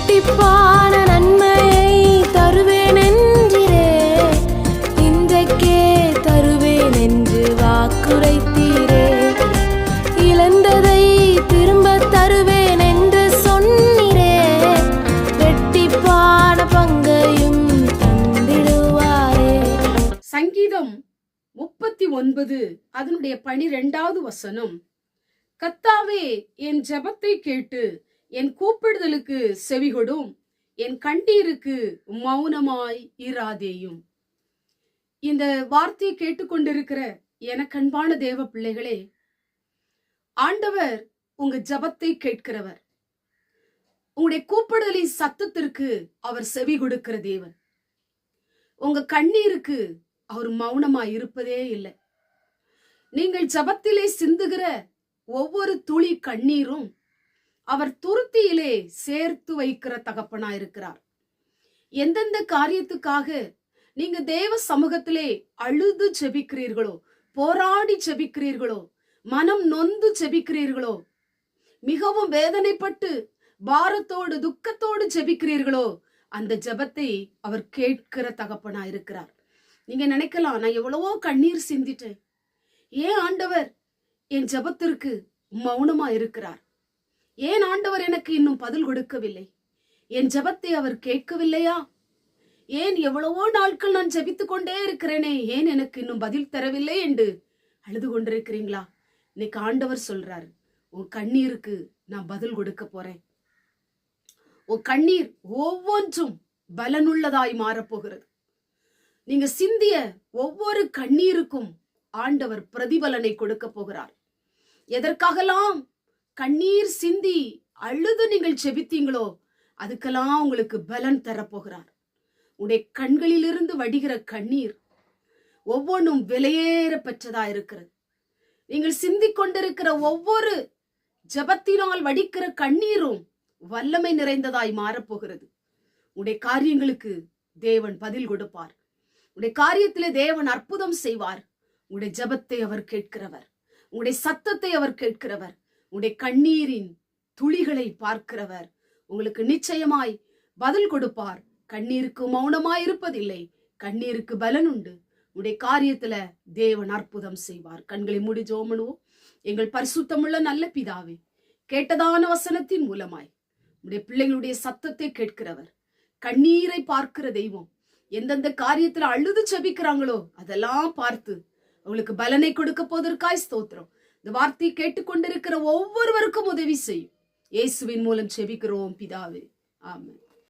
இரட்டிப்பான நன்மையை தருவேன் என்றிரே, இன்றைக்கே தருவேன் என்று வாக்குரைத்தீரே. இழந்ததை திரும்ப தருவேன் என்று சொன்னீரே, இரட்டிப்பான பங்கையும் தந்திடுவாரே. சங்கீதம் 39 அதனுடைய 12வது வசனம், கர்த்தாவே என் ஜெபத்தை கேட்டு என் கூப்பிடுதலுக்கு செவிகொடும், என் கண்ணீருக்கு மௌனமாய் இராதேயும். இந்த வார்த்தையை கேட்டுக்கொண்டிருக்கிற எனக்கு அன்பான தேவ பிள்ளைகளே, ஆண்டவர் உங்க ஜெபத்தை கேட்கிறவர். உங்களுடைய கூப்பிடுதலின் சத்தத்திற்கு அவர் செவி கொடுக்கிற தேவன். உங்க கண்ணீருக்கு அவர் மௌனமாய் இருப்பதே இல்லை. நீங்கள் ஜெபத்திலே சிந்துகிற ஒவ்வொரு துளி கண்ணீரும் அவர் துருத்தியிலே சேர்த்து வைக்கிற தகப்பனா இருக்கிறார். எந்தெந்த காரியத்துக்காக நீங்க தேவ சமூகத்திலே அழுது ஜெபிக்கிறீர்களோ, போராடி ஜெபிக்கிறீர்களோ, மனம் நொந்து ஜெபிக்கிறீர்களோ, மிகவும் வேதனைப்பட்டு பாரத்தோடு துக்கத்தோடு ஜெபிக்கிறீர்களோ, அந்த ஜெபத்தை அவர் கேட்கிற தகப்பனா இருக்கிறார். நீங்க நினைக்கலாம், நான் எவ்வளவோ கண்ணீர் சிந்திட்டேன், ஏன் ஆண்டவர் என் ஜெபத்திற்கு மௌனமா இருக்கிறார்? ஏன் ஆண்டவர் எனக்கு இன்னும் பதில் கொடுக்கவில்லை? என் ஜெபத்தை அவர் கேட்கவில்லையா? ஏன் எவ்வளவோ நாட்கள் நான் ஜெபித்துக் கொண்டே இருக்கிறேனே, ஏன் எனக்கு இன்னும் பதில் தரவில்லை என்று அழுது கொண்டிருக்கிறீங்களா? இன்னைக்கு ஆண்டவர் சொல்றாரு, உன் கண்ணீருக்கு நான் பதில் கொடுக்க போறேன். உன் கண்ணீர் ஒவ்வொன்றும் பலனுள்ளதாய் மாறப்போகிறது. நீங்க சிந்திய ஒவ்வொரு கண்ணீருக்கும் ஆண்டவர் பிரதிபலனை கொடுக்க போகிறார். எதற்காகலாம் கண்ணீர் சிந்தி அழுது நீங்கள் ஜெபித்தீங்களோ, அதுக்கெல்லாம் உங்களுக்கு பலன் தரப்போகிறார். உடைய கண்களிலிருந்து வடிகிற கண்ணீர் ஒவ்வொன்றும் விலையேற பெற்றதா இருக்கிறது. நீங்கள் சிந்திக் கொண்டிருக்கிற ஒவ்வொரு ஜெபத்தினால் வடிக்கிற கண்ணீரும் வல்லமை நிறைந்ததாய் மாறப்போகிறது. உடைய காரியங்களுக்கு தேவன் பதில் கொடுப்பார். உடைய காரியத்திலே தேவன் அற்புதம் செய்வார். உடைய ஜெபத்தை அவர் கேட்கிறவர், உடைய சத்தத்தை அவர் கேட்கிறவர், உடைய கண்ணீரின் துளிகளை பார்க்கிறவர். உங்களுக்கு நிச்சயமாய் பதில் கொடுப்பார். கண்ணீருக்கு மௌனமாய் இருப்பதில்லை, கண்ணீருக்கு பலன் உண்டு. உடைய காரியத்துல தேவன் அற்புதம் செய்வார். கண்களை மூடி ஜெபம் பண்ணுவோம். எங்கள் பரிசுத்தமுள்ள நல்ல பிதாவே, கேட்டதான வசனத்தின் மூலமாய் உடைய பிள்ளைகளுடைய சத்தத்தை கேட்கிறவர், கண்ணீரை பார்க்கிற தெய்வம். எந்தெந்த காரியத்துல அழுது ஜெபிக்கிறாங்களோ அதெல்லாம் பார்த்து அவங்களுக்கு பலனை கொடுக்க போவதற்காய் ஸ்தோத்திரம். இந்த வார்த்தையை கேட்டுக்கொண்டிருக்கிற ஒவ்வொருவருக்கும் உதவி செய்யும். இயேசுவின் மூலம் ஜெபிக்கிறோம் பிதாவே, ஆமென்.